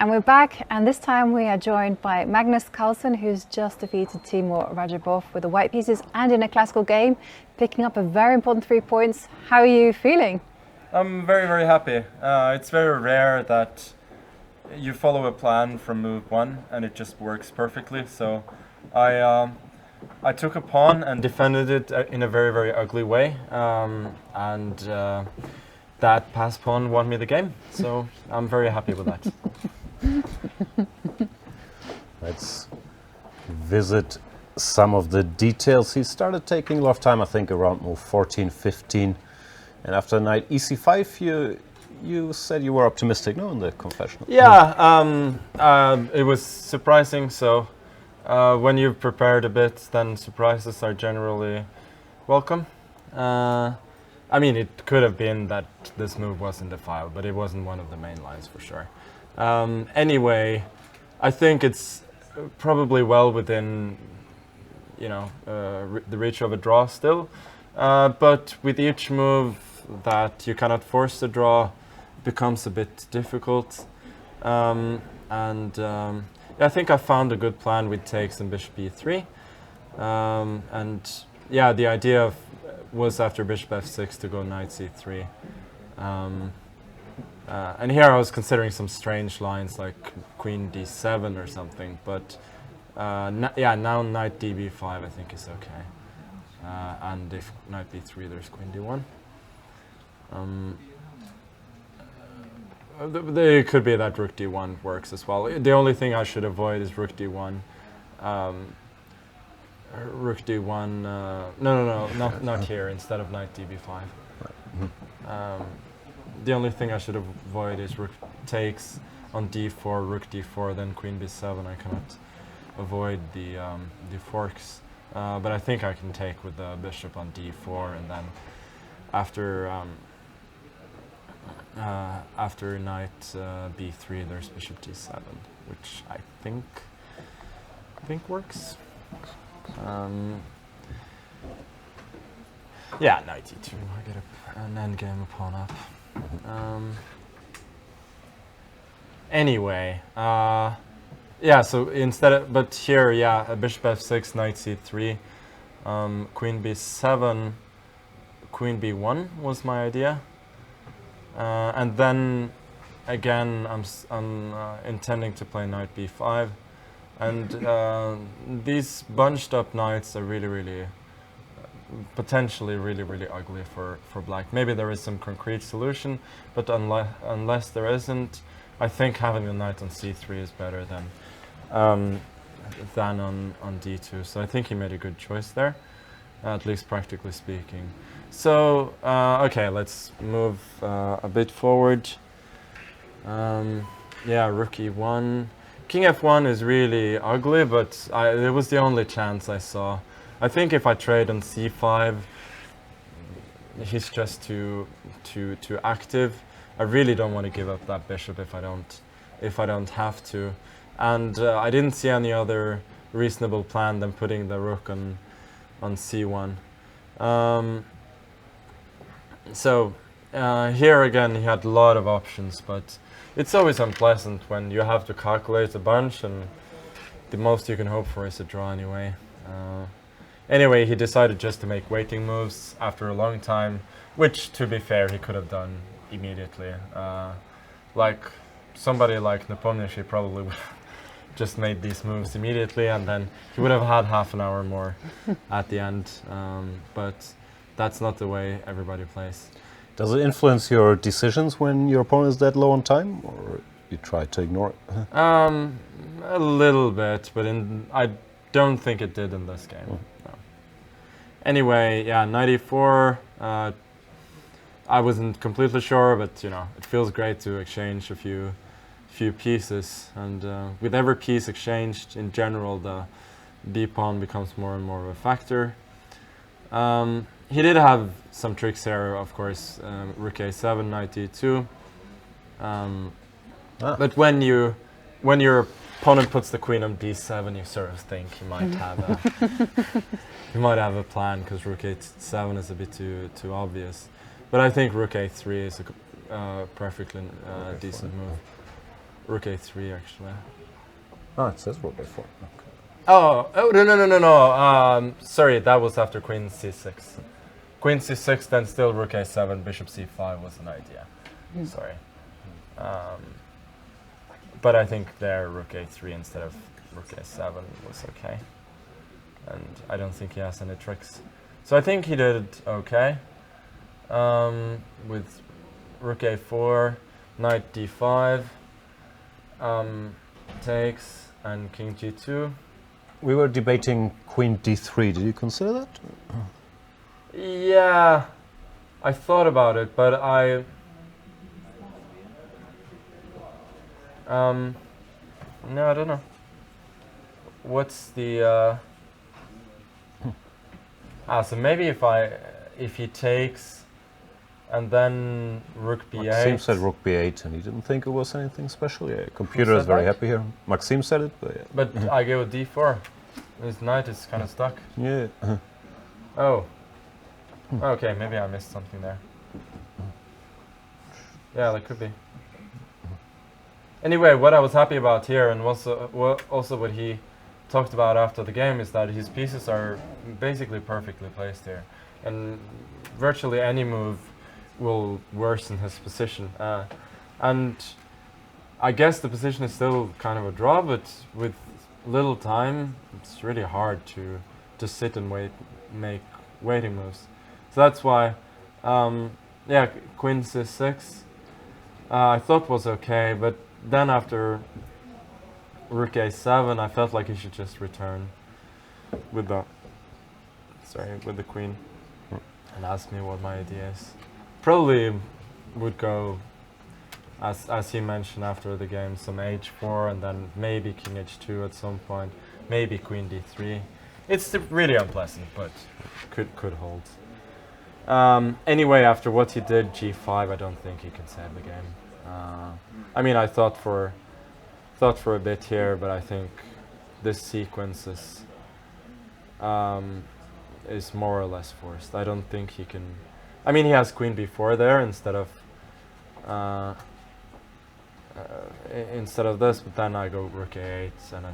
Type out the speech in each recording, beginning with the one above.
And we're back, and this time we are joined by Magnus Carlsen, who's just defeated Teimour with the white pieces and in a classical game, picking up a very important 3 points. How are you feeling? I'm very, very happy. It's very rare that you follow a plan from move 1 and it just works perfectly. So I took a pawn and defended it in a very, very ugly way, and that pass pawn won me the game. So I'm very happy with that. Let's visit some of the details. He started taking a lot of time, I think around move 14, 15. And after knight ec5, you said you were optimistic, no, in the confessional? Yeah, it was surprising. So when you've prepared a bit, then surprises are generally welcome. I mean, it could have been that this move wasn't a file, but it wasn't one of the main lines for sure. Anyway, I think it's probably well within, the reach of a draw still. But with each move that you cannot force the draw, it becomes a bit difficult. I think I found a good plan with takes and bishop e3. The idea was after bishop f6 to go knight c3. And here I was considering some strange lines like queen d7 or something, but now knight db5 I think is okay. And if knight b3, there's queen d1. It could be that rook d1 works as well. The only thing I should avoid is rook d1. Rook d1, not here, instead of knight db5. The only thing I should avoid is rook takes on d4, rook d4, then queen b7. I cannot avoid the forks, but I think I can take with the bishop on d4, and then after knight b3, there's bishop d7, which I think works. Knight e2. I get an endgame, a pawn up. Anyway, so but here, a bishop f6, knight c3, queen b7, queen b1 was my idea, and then again I'm intending to play knight b5, and these bunched up knights are really potentially really ugly for black. Maybe there is some concrete solution, but unless there isn't, I think having the knight on c3 is better than on d2. So I think he made a good choice there, at least practically speaking. So okay, let's move a bit forward. Rook e1. King f1 is really ugly, but it was the only chance I saw. I think if I trade on c5, he's just too active. I really don't want to give up that bishop if I don't have to, and I didn't see any other reasonable plan than putting the rook on c1. Here again he had a lot of options, but it's always unpleasant when you have to calculate a bunch, and the most you can hope for is a draw anyway. Anyway, he decided just to make waiting moves after a long time, which, to be fair, he could have done immediately. Like somebody like Nepomniachtchi probably would have just made these moves immediately, and then he would have had half an hour more at the end. But that's not the way everybody plays. Does it influence your decisions when your opponent is that low on time, or you try to ignore it? A little bit, but I don't think it did in this game. No. Anyway, knight e4. I wasn't completely sure, but it feels great to exchange a few pieces, and with every piece exchanged, in general, the b pawn becomes more and more of a factor. He did have some tricks here, of course. Rook a7, knight d2. But when your opponent puts the queen on d7, you sort of think he might have a plan, because rook a7 is a bit too obvious. But I think rook a3 is a perfectly decent move. Rook a3 actually. Oh, it says rook a4. Okay. Oh, no. Sorry, that was after queen c6. Queen c6, then still rook a7, bishop c5 was an idea. Sorry. But I think there rook a3 instead of rook a7 was okay. And I don't think he has any tricks. So I think he did okay. With rook a4, knight d5, takes, and king g2. We were debating queen d3. Did you consider that? Yeah, I thought about it, but no, I don't know. What's the so maybe if he takes and then rook b8. Maxime said rook b8 and he didn't think it was anything special. Yeah, computer is very happy here. Maxime said it, but yeah. But I go d4. His knight is kind of stuck. Yeah. Oh. Okay, maybe I missed something there. Yeah, that could be. Anyway, what I was happy about here, and also what he talked about after the game, is that his pieces are basically perfectly placed here, and virtually any move will worsen his position. And I guess the position is still kind of a draw, but with little time, it's really hard to just sit and make waiting moves. So that's why, yeah, queen c6 I thought was okay, but then after rook a7, I felt like he should just return with the queen and ask me what my idea is. Probably would go, as he mentioned after the game, some h4 and then maybe king h2 at some point, maybe queen d3. It's really unpleasant, but could hold. Anyway, after what he did, g5, I don't think he can save the game. I mean, I thought for a bit here, but I think this sequence is more or less forced. I don't think he can. I mean, he has queen b4 there instead of this, but then I go rook a8, and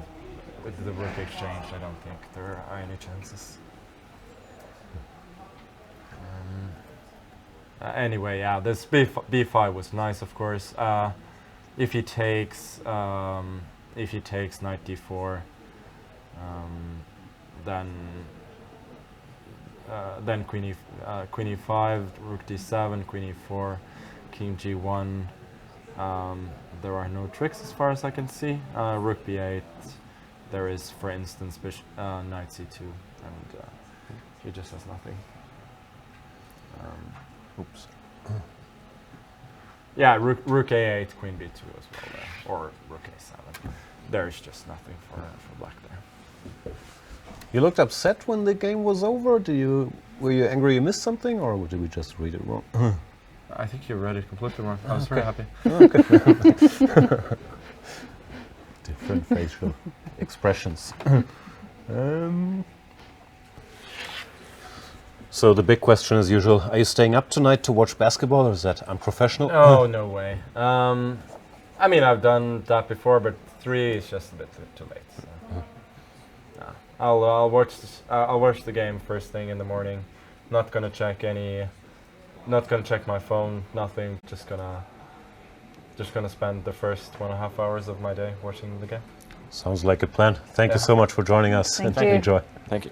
with the rook exchange, I don't think there are any chances. Anyway, yeah, this b5 was nice, of course. If he takes knight d4, then queen e5, rook d7, queen e4, king g1. There are no tricks as far as I can see. Rook b8. There is, for instance, knight c2, and he just has nothing. Oops. Yeah, rook a8, queen b2 as well there, or rook a7. There is just nothing for black there. You looked upset when the game was over. Were you angry you missed something, or did we just read it wrong? I think you read it completely wrong. I was very happy. Different facial expressions. So the big question as usual, are you staying up tonight to watch basketball, or is that unprofessional? Oh, no way. I mean, I've done that before, but 3 is just a bit too late. So. I'll watch the game first thing in the morning. Not gonna check my phone, nothing. Just gonna spend the first 1.5 hours of my day watching the game. Sounds like a plan. Thank you so much for joining us. Thank and you. Enjoy. Thank you.